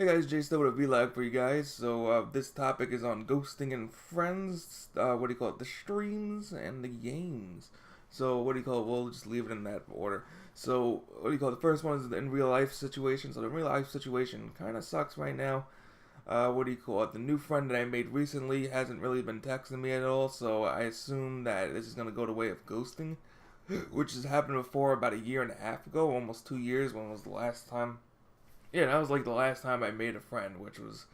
Hey guys, Jsnow with a vlog for you guys. So this topic is on ghosting and friends. What do you call it? The streams and the games. So what do you call it? We'll just leave it in that order. So what do you call it? The first one is the in real life situation. So the real life situation kind of sucks right now. What do you call it? The new friend that I made recently hasn't really been texting me at all. So I assume that this is gonna go the way of ghosting, which has happened before about a year and a half ago, almost 2 years. When was the last time? Yeah, that was like the last time I made a friend, which was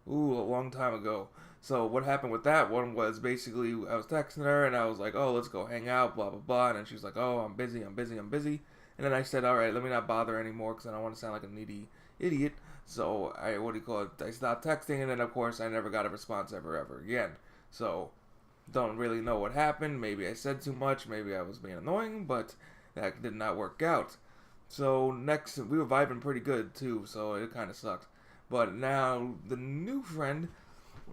a long time ago. So what happened with that one was basically I was texting her and I was like, "Oh, let's go hang out," blah blah blah, and then she was like, "Oh, I'm busy, I'm busy, I'm busy," and then I said, "All right, let me not bother anymore because I don't want to sound like a needy idiot." So I what do you call it? I stopped texting, and then of course I never got a response ever again. So don't really know what happened. Maybe I said too much. Maybe I was being annoying, but that did not work out. So next, we were vibing pretty good too, so it kind of sucked. But now the new friend,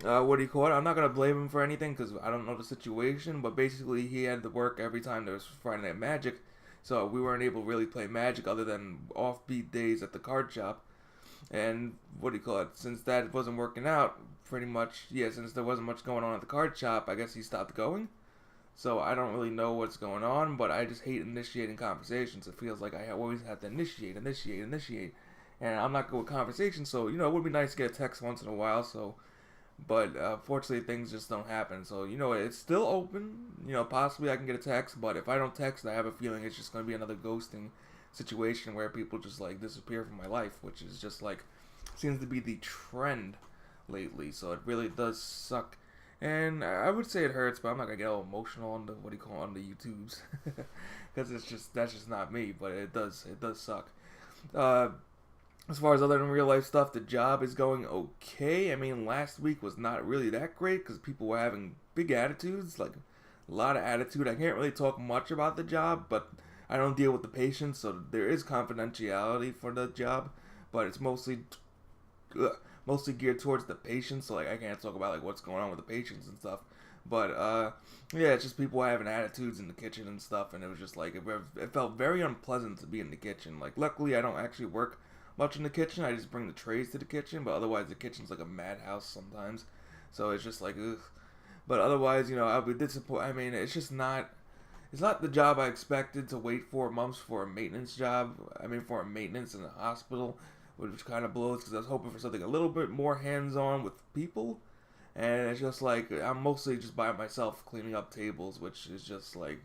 what do you call it? I'm not gonna blame him for anything because I don't know the situation. But basically, he had to work every time there was Friday Night Magic, so we weren't able to really play Magic other than offbeat days at the card shop. And what do you call it? Since that wasn't working out, pretty much, yeah. Since there wasn't much going on at the card shop, I guess he stopped going. So I don't really know what's going on, but I just hate initiating conversations. It feels like I always have to initiate. And I'm not good with conversations, so, it would be nice to get a text once in a while, so, but fortunately things just don't happen. So, it's still open. Possibly I can get a text, but if I don't text, I have a feeling it's just going to be another ghosting situation where people just, like, disappear from my life, which is just, like, seems to be the trend lately, so it really does suck. And I would say it hurts, but I'm not gonna get all emotional on the on the YouTubes, because that's just not me. But it does suck. Uh, as far as other than real life stuff, the job is going okay. I mean, last week was not really that great because people were having big attitudes, like a lot of attitude. I can't really talk much about the job, but I don't deal with the patients, so there is confidentiality for the job, but it's mostly geared towards the patients. So like I can't talk about like what's going on with the patients and stuff. But yeah, it's just people having attitudes in the kitchen and stuff, and it was just like it felt very unpleasant to be in the kitchen. Like luckily I don't actually work much in the kitchen. I just bring the trays to the kitchen, but otherwise the kitchen's like a madhouse sometimes. So it's just like ugh. But otherwise, I'll be disappointed. I mean, it's just not. It's not the job I expected to wait 4 months for a maintenance job. I mean, for a maintenance in a hospital, which kind of blows because I was hoping for something a little bit more hands-on with people, and it's just like I'm mostly just by myself cleaning up tables, which is just like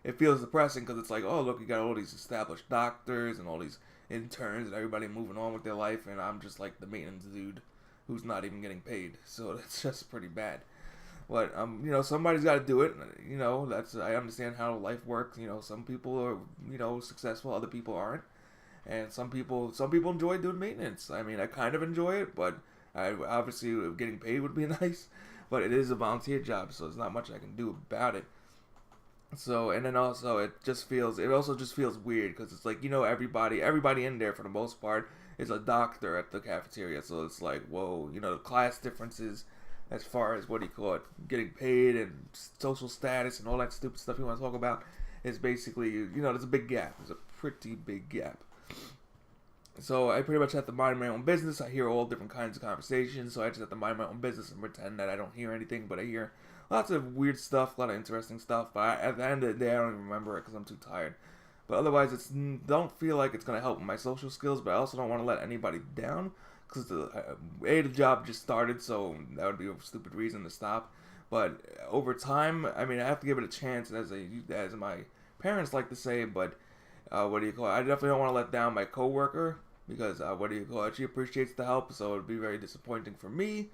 it feels depressing because it's like, oh look, you got all these established doctors and all these interns and everybody moving on with their life, and I'm just like the maintenance dude who's not even getting paid, so that's just pretty bad. But somebody's got to do it. That's I understand how life works. Some people are successful, other people aren't. And some people enjoy doing maintenance. I mean, I kind of enjoy it, but I obviously getting paid would be nice. But it is a volunteer job, so there's not much I can do about it. So and then also it also just feels weird because it's like everybody in there for the most part is a doctor at the cafeteria. So it's like whoa, the class differences as far as what do you call it, getting paid and social status and all that stupid stuff you want to talk about is basically there's a big gap. There's a pretty big gap. So I pretty much have to mind my own business. I hear all different kinds of conversations, so I just have to mind my own business and pretend that I don't hear anything. But I hear lots of weird stuff, a lot of interesting stuff. But at the end of the day, I don't even remember it because I'm too tired. But otherwise, don't feel like it's gonna help with my social skills. But I also don't want to let anybody down because the job just started, so that would be a stupid reason to stop. But over time, I mean, I have to give it a chance, as my parents like to say. But what do you call it? I definitely don't want to let down my coworker because what do you call it? She appreciates the help, so it'd be very disappointing for me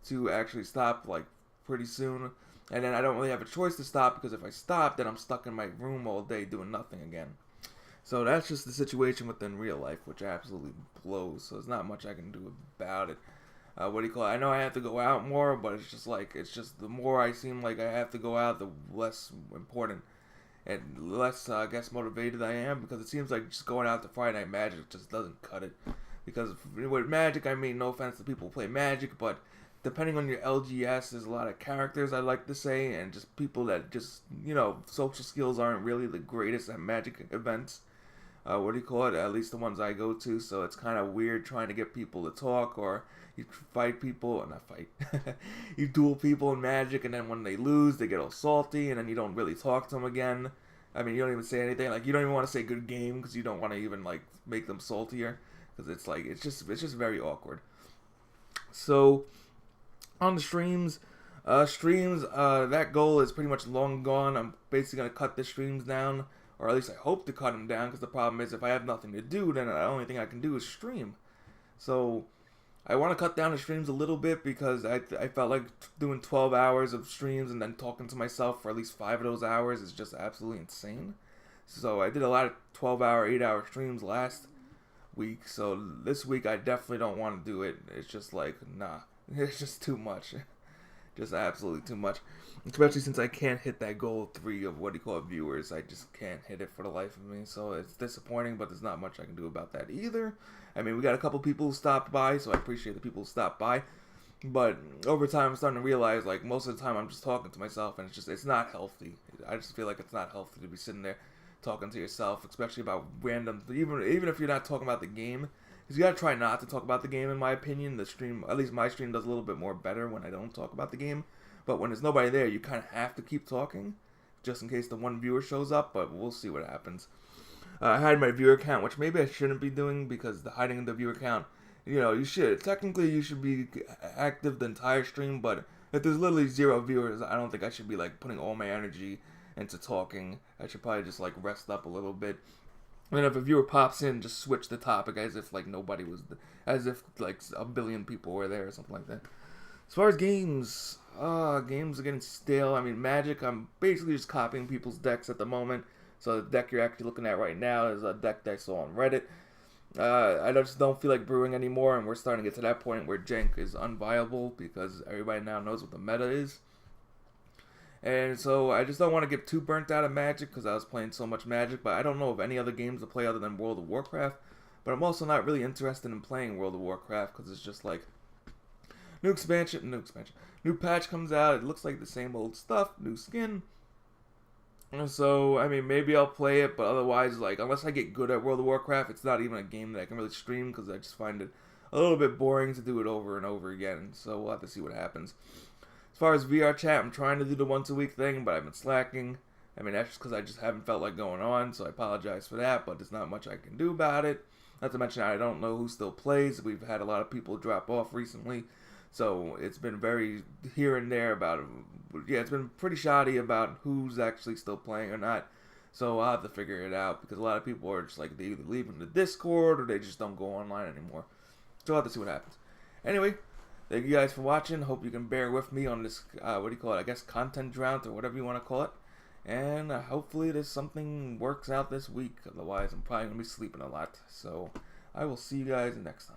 to actually stop like pretty soon. And then I don't really have a choice to stop because if I stop, then I'm stuck in my room all day doing nothing again. So that's just the situation within real life, which absolutely blows. So there's not much I can do about it. What do you call it? I know I have to go out more, but it's just the more I seem like I have to go out, the less important and less, I guess, motivated I am, because it seems like just going out to Friday Night Magic just doesn't cut it. Because with Magic, I mean, no offense to people who play Magic, but depending on your LGS, there's a lot of characters, I like to say, and just people that just, social skills aren't really the greatest at Magic events. what do you call it? At least the ones I go to. So it's kind of weird trying to get people to talk, or you fight people, not fight. You duel people in Magic, and then when they lose, they get all salty, and then you don't really talk to them again. I mean, you don't even say anything. Like, you don't even want to say good game because you don't want to even like make them saltier, because it's like it's just very awkward. So on the streams, that goal is pretty much long gone. I'm basically gonna cut the streams down, or at least I hope to cut them down, because the problem is if I have nothing to do, then the only thing I can do is stream. So I want to cut down the streams a little bit, because I felt like doing 12 hours of streams and then talking to myself for at least 5 of those hours is just absolutely insane. So I did a lot of 12-hour, 8-hour streams last week, so this week I definitely don't want to do it. It's just like, nah, it's just too much. Just absolutely too much. Especially since I can't hit that goal of 3 of viewers. I just can't hit it for the life of me. So it's disappointing, but there's not much I can do about that either. I mean, we got a couple people who stopped by, so I appreciate the people who stopped by. But over time, I'm starting to realize, like, most of the time I'm just talking to myself, and it's not healthy. I just feel like it's not healthy to be sitting there talking to yourself, especially about random, even if you're not talking about the game. Because you gotta try not to talk about the game, in my opinion. The stream, at least my stream, does a little bit more better when I don't talk about the game. But when there's nobody there, you kind of have to keep talking, just in case the one viewer shows up, but we'll see what happens. I hide my viewer count, which maybe I shouldn't be doing, because the hiding the viewer count, you should. Technically, you should be active the entire stream, but if there's literally 0 viewers, I don't think I should be, like, putting all my energy into talking. I should probably just, like, rest up a little bit. And then if a viewer pops in, just switch the topic as if, like, nobody was, as if, like, a billion people were there or something like that. As far as games, games are getting stale. I mean, Magic, I'm basically just copying people's decks at the moment. So the deck you're actually looking at right now is a deck that I saw on Reddit. I just don't feel like brewing anymore, and we're starting to get to that point where Jank is unviable, because everybody now knows what the meta is. And so I just don't want to get too burnt out of Magic, because I was playing so much Magic, but I don't know of any other games to play other than World of Warcraft. But I'm also not really interested in playing World of Warcraft, because it's just like, new patch comes out, it looks like the same old stuff, new skin. So, I mean, maybe I'll play it, but otherwise, like, unless I get good at World of Warcraft, it's not even a game that I can really stream, because I just find it a little bit boring to do it over and over again. So we'll have to see what happens. As far as VR chat, I'm trying to do the once a week thing, but I've been slacking. I mean, that's just because I just haven't felt like going on, so I apologize for that, but there's not much I can do about it. Not to mention, I don't know who still plays. We've had a lot of people drop off recently, so it's been very here and there about it. Yeah, it's been pretty shoddy about who's actually still playing or not. So I'll have to figure it out, because a lot of people are just like, they either leave in the Discord or they just don't go online anymore. So I'll have to see what happens. Anyway, thank you guys for watching. Hope you can bear with me on this, I guess content drought or whatever you want to call it. And hopefully there's something works out this week. Otherwise, I'm probably going to be sleeping a lot. So I will see you guys next time.